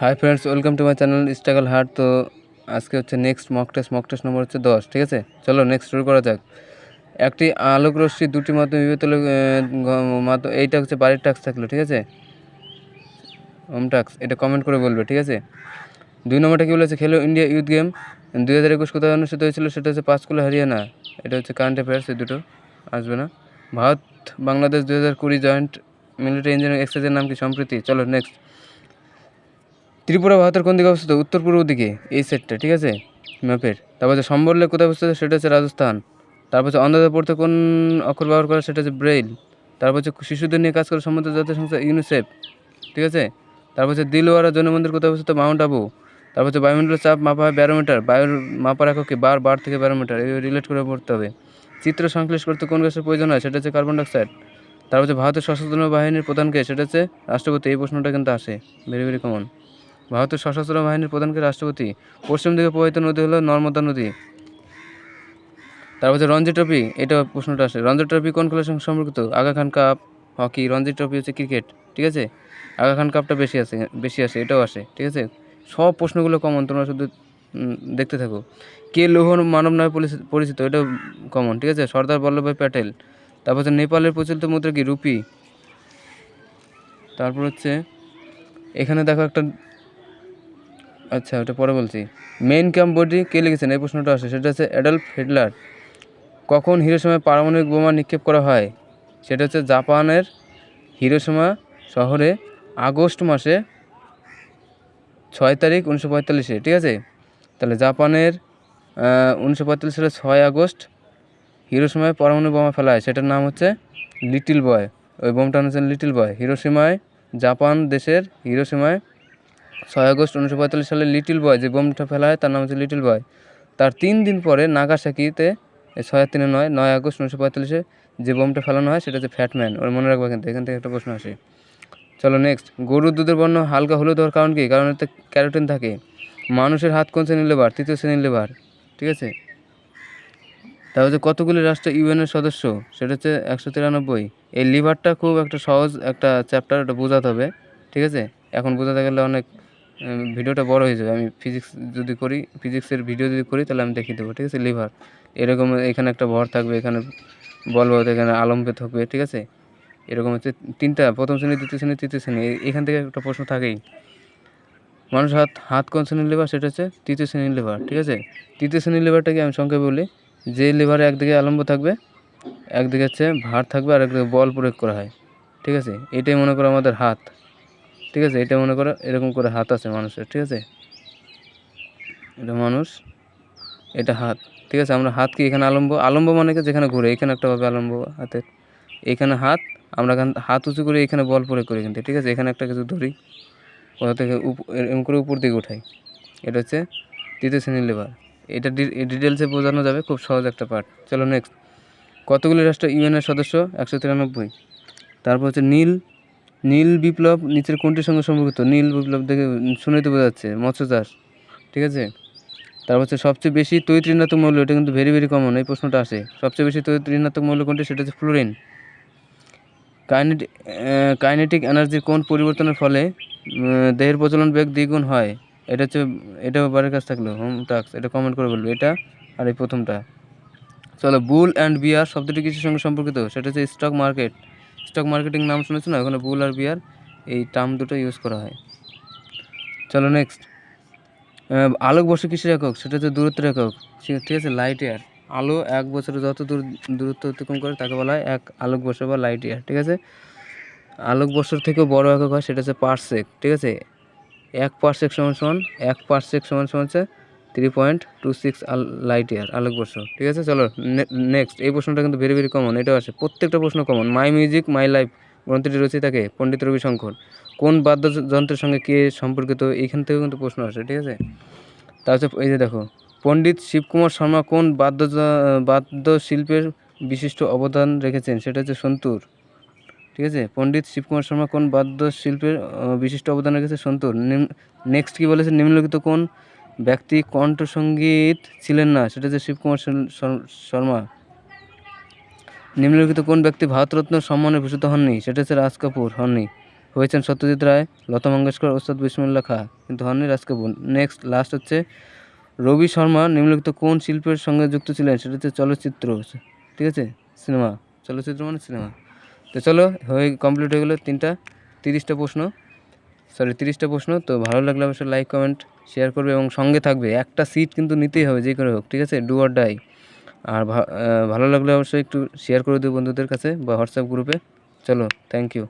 Hi friends, welcome to my channel struggle hard. তো আজকে হচ্ছে নেক্সট মক টেস্ট নম্বর হচ্ছে 10। ঠিক আছে, চলো নেক্সট শুরু করা যাক। একটি আলোক রশ্মি দুটি মাধ্যমে বিভক্ত মাধ্যম, এইটা হচ্ছে বাড়ির টাস্ক থাকলো। ঠিক আছে, হোম টাস্ক, এটা কমেন্ট করে বলবে। ঠিক আছে, 2 নম্বরটা কী বলেছে, খেলো ইন্ডিয়া ইউথ গেম 2021 কোথায় অনুষ্ঠিত হয়েছিল, সেটা হচ্ছে পাঁচকুলা হরিয়ানা। এটা হচ্ছে কারেন্ট অ্যাফেয়ার্স, এই দুটো আসবে না। Bharat Bangladesh 2020 joint military engineering এক্সারসাইজের নাম কি? সম্প্রীতি। চলো নেক্সট। ত্রিপুরা ভারতের কোন দিকে অবস্থিত? উত্তর পূর্ব দিকে, এই সেটটা। ঠিক আছে, ম্যাপের। তারপর হচ্ছে সম্বর লেক কোথায় অবস্থিত, সেটা হচ্ছে রাজস্থান। তারপর হচ্ছে অন্ধদের পড়তে কোন অক্ষর ব্যবহার করে, সেটা হচ্ছে ব্রেইল। তারপর হচ্ছে শিশুদের নিয়ে কাজ করে সম্মত জাতীয় সংস্থা ইউনিসেফ। ঠিক আছে, তারপর হচ্ছে দিলওয়ারা জৈন মন্দির কোথায় অবস্থিত? মাউন্ট আবু। তারপর হচ্ছে বায়ুমণ্ডলের চাপ মাপা হয় ব্যারোমিটার, বায়ুর মাপার একক কি? বার থেকে ব্যারোমিটার, এই রিলেট করে পড়তে হবে। চিত্র সংশ্লেষ করতে কোন গ্যাসের প্রয়োজন হয়, সেটা হচ্ছে কার্বন ডাইঅক্সাইড। তারপর হচ্ছে ভারতের সশস্ত্র বাহিনীর প্রধানকে, সেটা হচ্ছে রাষ্ট্রপতি। এই প্রশ্নটা কিন্তু আসে, ভেরি কমন। ভারতের সশস্ত্র বাহিনীর প্রধানকে রাষ্ট্রপতি। পশ্চিম দিকে প্রবাহিত নদী হলো নর্মদা নদী। তারপর হচ্ছে রঞ্জি ট্রফি, এটা প্রশ্নটা আসে। রঞ্জি ট্রফি কোন খেলার সঙ্গে সম্পর্কিত? Aga Khan cup hockey, Ranji trophy হচ্ছে ক্রিকেট। ঠিক আছে, আগা খান কাপটা বেশি আসে, এটাও আসে। ঠিক আছে, সব প্রশ্নগুলো কমন, তোমরা শুধু দেখতে থাকো। কে লৌহ মানব নামে পরিচিত? এটাও কমন। ঠিক আছে, সর্দার বল্লভভাই প্যাটেল। তারপর হচ্ছে নেপালের প্রচলিত মুদ্রা কি? রুপি। তারপর হচ্ছে এখানে দেখো একটা, আচ্ছা ওটা পরে বলছি। মেইন ক্যাম্প বইটি কে লিখেছেন, এই প্রশ্নটা আসে, সেটা হচ্ছে অ্যাডলফ হিটলার। কখন হিরোশিমায় পারমাণবিক বোমা নিক্ষেপ করা হয়, সেটা হচ্ছে জাপানের হিরোশিমা শহরে আগস্ট মাসে 6 তারিখ 1945-এ। ঠিক আছে, তাহলে জাপানের 1945 সালে 6 আগস্ট হিরোশিমায় পারমাণবিক বোমা ফেলা হয়, সেটার নাম হচ্ছে লিটল বয়। ওই বোমটা হচ্ছে লিটল বয়। হিরোশিমায়, জাপান দেশের হিরোশিমায় 6 আগস্ট 1945 সালে লিটল বয় যে বোমটা ফেলা হয়, তার নাম হচ্ছে লিটল বয়। তার 3 দিন পরে নাগাসাকিতে, 9 আগস্ট 1945-এ যে বোমটা ফেলানো হয়, সেটা হচ্ছে ফ্যাটম্যান। ওর মনে রাখবো, কিন্তু এখান থেকে একটা প্রশ্ন আসে। চলো নেক্সট। গরুর দুধের বর্ণ হালকা হলুদ হওয়ার কারণ কি? কারণ এতে ক্যারোটিন থাকে। মানুষের হাত কোন শ্রেণীর লিভার? 3য় শ্রেণীর লিভার। ঠিক আছে, তা হচ্ছে কতগুলি রাষ্ট্র ইউএনের সদস্য, সেটা হচ্ছে 193। এই লিভারটা খুব একটা সহজ একটা চ্যাপ্টার, ওটা বোঝাতে হবে। ঠিক আছে, এখন বোঝাতে গেলে অনেক ভিডিওটা বড় হয়ে যাবে। আমি ফিজিক্সের ভিডিও যদি করি, তাহলে আমি দেখিয়ে দেবো। ঠিক আছে, লিভার এরকম, এখানে একটা ভর থাকবে, এখানে বল বলতে, এখানে আলম্বে থাকবে। ঠিক আছে, এরকম হচ্ছে 3টা, প্রথম শ্রেণী, দ্বিতীয় শ্রেণী, তৃতীয় শ্রেণী, এখান থেকে একটা প্রশ্ন থাকেই। মানুষ হাত কোন শ্রেণীর লিভার, সেটা হচ্ছে 3য় শ্রেণীর লিভার। ঠিক আছে, 3য় শ্রেণীর লিভারটাকে আমি সংক্ষেপে বলি, যে লিভারে একদিকে আলম্ব থাকবে, একদিকে হচ্ছে ভার থাকবে, আর একদিকে বল প্রয়োগ করা হয়। ঠিক আছে, এটাই মনে করো আমাদের হাত। ঠিক আছে, এটা মনে করো এরকম করে হাত আছে মানুষের। ঠিক আছে, এটা মানুষ, এটা হাত। ঠিক আছে, আমরা হাত কি এখানে আলম্ব মানে কি যেখানে ঘুরে, এখানে একটা হবে আলম্ব হাতের, এখানে হাত। আমরা হাত উঁচু করে এখানে বল প্রয়োগ করি কিন্তু। ঠিক আছে, এখানে একটা কিছু ধরি, কোথা থেকে এরকম করে উপর দিকে উঠাই, এটা হচ্ছে 3য় শ্রেণীর লিভার। এটা ডিটেলসে বোঝানো যাবে, খুব সহজ একটা পার্ট। চলো নেক্সট। কতগুলি রাষ্ট্র ইউএনের সদস্য? 193। তারপর হচ্ছে নীল বিপ্লব নিচের কোনটির সঙ্গে সম্পর্কিত? নীল বিপ্লব দেখে শুনেই তো বোঝা যাচ্ছে, মৎস্য চাষ। ঠিক আছে, তারপর হচ্ছে সবচেয়ে বেশি তড়িৎ ঋণাত্মক মৌল, এটা কিন্তু ভেরি কমন, এই প্রশ্নটা আসে। সবচেয়ে বেশি তড়িৎ ঋণাত্মক মৌল কোনটি, সেটা হচ্ছে ফ্লোরিন। কাইনেটিক এনার্জির কোন পরিবর্তনের ফলে দেহের প্রচলন বেগ দ্বিগুণ হয়? এটা হচ্ছে, এটাও বারের কাছ থাকলো, হোম টাস্ক, এটা কমেন্ট করে বলবে, এটা আর এই প্রথমটা। চলো, বুল অ্যান্ড বিয়ার শব্দটি কিসের সঙ্গে সম্পর্কিত? সেটা হচ্ছে স্টক মার্কেটিং নাম শুনেছো না? ওখানে বুল আর বিয়ার এই টার্ম দুটো ইউজ করা হয়। চলো নেক্সট। আলোকবর্ষ কিসের একক? সেটা হচ্ছে দূরত্বের একক। ঠিক আছে, লাইট ইয়ার। আলো 1 বছরে যত দূরত্ব অতিক্রম করে, তাকে বলা হয় 1 আলোকবর্ষ বা লাইট ইয়ার। ঠিক আছে, আলোকবর্ষের থেকেও বড় একক হয়, সেটা হচ্ছে পারসেক। ঠিক আছে, 1 পারসেক সমান হচ্ছে 3.26 লাইট ইয়ার, আলোকবর্ষ। ঠিক আছে, চলো নেক্সট। এই প্রশ্নটা কিন্তু ভেরি কমন, এটাও আসে, প্রত্যেকটা প্রশ্ন common. My music my life গ্রন্থটি রচিতাকে? পণ্ডিত রবিশঙ্কর। কোন বাদ্যযন্ত্রের সঙ্গে কে সম্পর্কিত? এইখান থেকেও কিন্তু প্রশ্ন আসে। ঠিক আছে, তা হচ্ছে এই যে দেখো, পণ্ডিত শিবকুমার শর্মা কোন বাদ্যশিল্পের বিশিষ্ট অবদান রেখেছেন? সেটা হচ্ছে সন্তুর। ঠিক আছে, পণ্ডিত শিবকুমার শর্মা কোন বাদ্যশিল্পের বিশিষ্ট অবদান রেখেছে? সন্তুর। নেক্সট কি বলেছে, নিম্নলিখিত কোন ব্যক্তি কণ্ঠসঙ্গীত ছিলেন না? সেটা হচ্ছে শিবকুমার শর্মা। নিম্নলিখিত কোন ব্যক্তি ভারতরত্ন সম্মানে ভূষিত হননি? সেটা হচ্ছে রাজ কাপুর, হননি। হয়েছেন সত্যজিৎ রায়, লতা মঙ্গেশকর, ওস্তাদ বিসমিল্লাহ খাঁ, কিন্তু হননি রাজ কাপুর। নেক্সট লাস্ট হচ্ছে রবি শর্মা নিম্নলিখিত কোন শিল্পের সঙ্গে যুক্ত ছিলেন? সেটা হচ্ছে চলচ্চিত্র, ঠিক আছে, সিনেমা, চলচ্চিত্র মানে সিনেমা। তো চলো কমপ্লিট হয়ে গেলো 30টা প্রশ্ন। তো ভালো লাগলে অবশ্যই লাইক কমেন্ট শেয়ার করবে এবং সঙ্গে থাকবে। একটা সিট কিন্তু নিতেই হবে যে করে হোক, ঠিক আছে, ডু অর ডাই। আর ভালো লাগলে অবশ্যই একটু শেয়ার করে দিও বন্ধুদের কাছে বা হোয়াটসঅ্যাপ গ্রুপে। চলো, থ্যাংক ইউ।